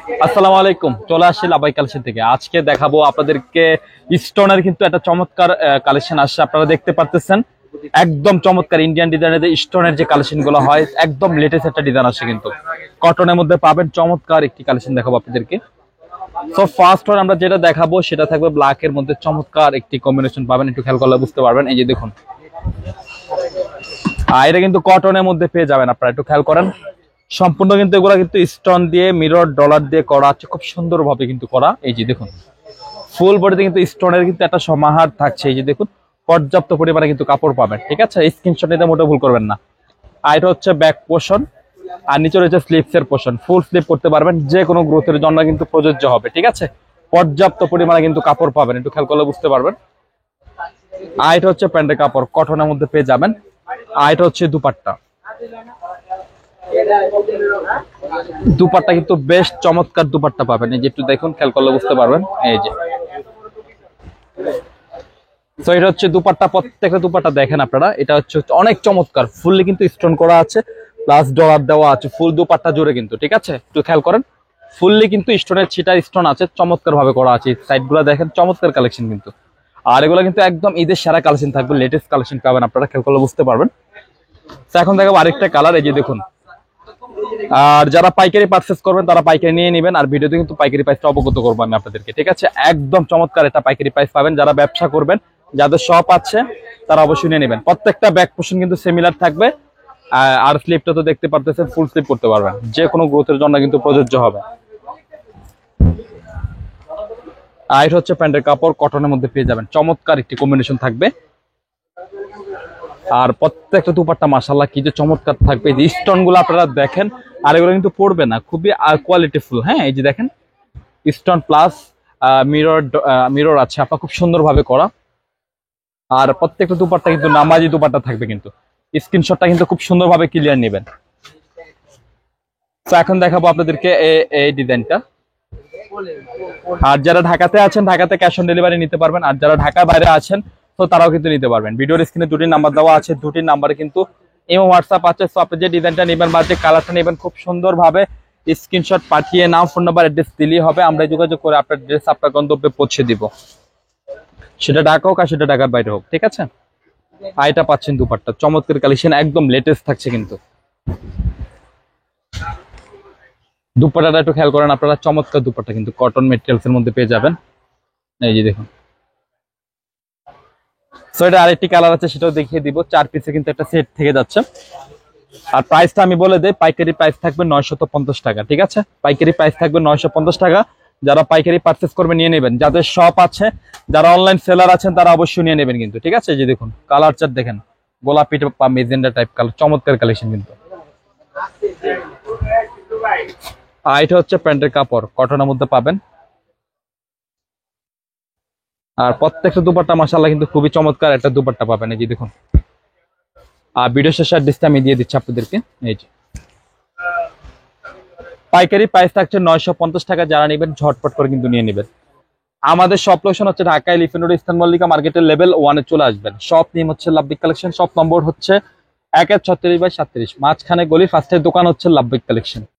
আসসালামু আলাইকুম, চলে আসছি লাভাই কালেকশন থেকে। আজকে দেখাবো আপনাদেরকে স্টোনের কিন্তু একটা চমৎকার কালেকশন আসছে, আপনারা দেখতে পারতেছেন। একদম চমৎকার ইন্ডিয়ান ডিজাইনের স্টোনের যে কালেকশন গুলো হয়, একদম লেটেস্ট একটা ডিজাইন আসছে কিন্তু কটনের মধ্যে পাবেন। চমৎকার একটি কালেকশন দেখাবো আপনাদেরকে। তো ফার্স্ট ওয়ান আমরা যেটা দেখাবো সেটা থাকবে ব্ল্যাক এর মধ্যে চমৎকার একটি কম্বিনেশন পাবেন, একটু খেয়াল করলে বুঝতে পারবেন। এই যে দেখুন, এটা কিন্তু কটনের মধ্যে পেয়ে যাবেন, আপনারা একটু খেয়াল করেন। সম্পূর্ণ কিন্তু এগুলা কিন্তু স্টোন দিয়ে মিরর ডলার দিয়ে করা আছে, খুব সুন্দর ভাবে কিন্তু করা। এই যে দেখুন, ফুল বডিতে কিন্তু স্টোনের কিন্তু একটা সমাহার থাকছে। এই যে দেখুন, পর্যাপ্ত পরিমাণে কিন্তু কাপড় পাবেন, ঠিক আছে। স্ক্রিনশট নিতে মোটেও ভুল করবেন না। আর এটা হচ্ছে ব্যাক পোর্শন, আর নিচে রয়েছে স্লিপস এর পোর্শন। ফুল স্লিপ করতে পারবেন, যে কোনো গ্রোথের জন্য কিন্তু প্রযোজ্য হবে, ঠিক আছে। পর্যাপ্ত পরিমাণে কিন্তু কাপড় পাবেন, একটু খেয়াল করলে বুঝতে পারবেন। আর এটা হচ্ছে প্যান্টের কাপড়, কটনের মধ্যে পেয়ে যাবেন। আর এটা হচ্ছে দুপাট্টা। দুপাট্টা কিন্তু বেশ চমৎকার দুপাট্টা পাবেন, এই যে একটু দেখুন, খেয়াল করলে বুঝতে পারবেন। এই যে তো এটা হচ্ছে দুপাট্টা, প্রত্যেকটা দুপাট্টা দেখেন আপনারা, এটা হচ্ছে অনেক চমৎকার। ফুললি কিন্তু স্টোন করা আছে, প্লাস ডলার দেওয়া আছে ফুল দুপাট্টা জুড়ে কিন্তু, ঠিক আছে। একটু খেয়াল করেন, ফুললি কিন্তু স্টোনের ছিটা স্টোন আছে, চমৎকার ভাবে করা আছে। সাইড গুলো দেখেন, চমৎকার কালেকশন কিন্তু। আর এগুলো কিন্তু একদম ঈদের সেরা কালেকশন থাকবে, লেটেস্ট কালেকশন পাবেন, আপনারা খেয়াল করলে বুঝতে পারবেন। তো এখন দেখাবো আরেকটা কালার, এই যে দেখুন। আর যারা পাইকারি পারচেস করবেন তারা পাইকারি নিয়ে নেবেন, আর ভিডিওতে কিন্তু পাইকারি প্রাইসটা অবগত করবো আমি আপনাদেরকে, ঠিক আছে। একদম চমৎকার একটা পাইকারি প্রাইস পাবেন। যারা ব্যবসা করবেন, যাদের শপ আছে, তারা অবশ্যই নিয়ে নেবেন। প্রত্যেকটা ব্যাক পোর্শন কিন্তু সিমিলার থাকবে। আর স্লিপটা তো দেখতে পারতেছেন, ফুল স্লিপ করতে পারবেন, যে কোনো গ্রোথের জন্য কিন্তু প্রযোজ্য হবে। আর এটা হচ্ছে প্যান্টের কাপড়, কটনের মধ্যে পেয়ে যাবেন, চমৎকার একটি কম্বিনেশন থাকবে। আর প্রত্যেকটা দুপাট্টা মাশাআল্লাহ কি যে চমৎকার থাকবে। এই স্টোন গুলো আপনারা দেখেন, আর এগুলো কিন্তু পড়বে না, খুবই কোয়ালিটিফুল। হ্যাঁ, এই যে দেখেন, স্টোন প্লাস মিরর মিরর আছে আপনার, খুব সুন্দর ভাবে করা। আর প্রত্যেকটা দুপাট্টা কিন্তু নামাজি দুপাট্টা থাকবে কিন্তু। স্ক্রিনশটটা কিন্তু খুব সুন্দর ভাবে ক্লিয়ার নেবেন। তো এখন দেখাবো আপনাদেরকে এই ডিজাইনটা। আর যারা ঢাকাতে আছেন, ঢাকাতে ক্যাশ অন ডেলিভারি নিতে পারবেন। আর যারা ঢাকার বাইরে আছেন, তো তারাও কিন্তু নিতে পারবেন। ভিডিওর স্ক্রিনে দুটি নাম্বার দেওয়া আছে, দুটি নাম্বারে কিন্তু ইমো হোয়াটসঅ্যাপ আছে। তো আপনি যে ডিজাইনটা নেবেন বা যে কালারটা নেবেন, খুব সুন্দর ভাবে স্ক্রিনশট পাঠিয়ে নাম, ফোন নাম্বার, অ্যাড্রেস দিলেই হবে। আমরা যোগাযোগ করে আপনার ড্রেস আপনার গন্তব্যে পৌঁছে দিব, সেটা ঢাকা হোক আর সেটা ঢাকার বাইরে হোক, ঠিক আছে। আর এটা পাচ্ছেন দুপাট্টা, চমৎকার কালেকশন, একদম লেটেস্ট থাকছে কিন্তু। দুপাট্টাটা একটু খেয়াল করেন আপনারা, চমৎকার দুপাট্টা কিন্তু কটন মেটেরিয়ালস এর মধ্যে পেয়ে যাবেন। এই যে দেখুন। সো এটা আরেকটি কালার আছে, সেটাও দেখিয়ে দিব। 4 পিসে কিন্তু একটা সেট থেকে যাচ্ছে। আর প্রাইসটা আমি বলে দেই, পাইকারি প্রাইস থাকবে 950 টাকা, ঠিক আছে। পাইকারি প্রাইস থাকবে 950 টাকা। যারা পাইকারি পারচেস করবে নিয়ে নেবেন। যাদের শপ আছে, যারা অনলাইন সেলার আছেন, তারা অবশ্যই নিয়ে নেবেন কিন্তু, ঠিক আছে। এই যে দেখুন, কালার চার্ট দেখেন, গোলাপি বা মেজেন্ডা টাইপ কালার, চমৎকার কালেকশন কিন্তু। আর এটা হচ্ছে প্যান্টের কাপড়, কটনের মধ্যে পাবেন। আর প্রত্যেকটা দুপাট্টা মাশাআল্লাহ কিন্তু খুবই চমৎকার একটা দুপাট্টা পাবেন, এই যে দেখুন। আর ভিডিও শেষে অ্যাড্রেসটা আমি দিয়ে দিচ্ছি আপনাদেরকে। এই যে পাইকারি প্রাইস থাকছে 950 টাকা। যারা নেবেন ঝটপট করে কিন্তু নিয়ে নেবেন। আমাদের শপ লোকেশন হচ্ছে Dhaka elephant road, eastern Mallika মার্কেটের লেভেল 1-এ চলে আসবেন। শপ নেম হচ্ছে লাভবিক কালেকশন, শপ নম্বর হচ্ছে 1-36/37, মাঝখানে গলি, ফার্স্টের দোকান হচ্ছে লাভবিক কালেকশন।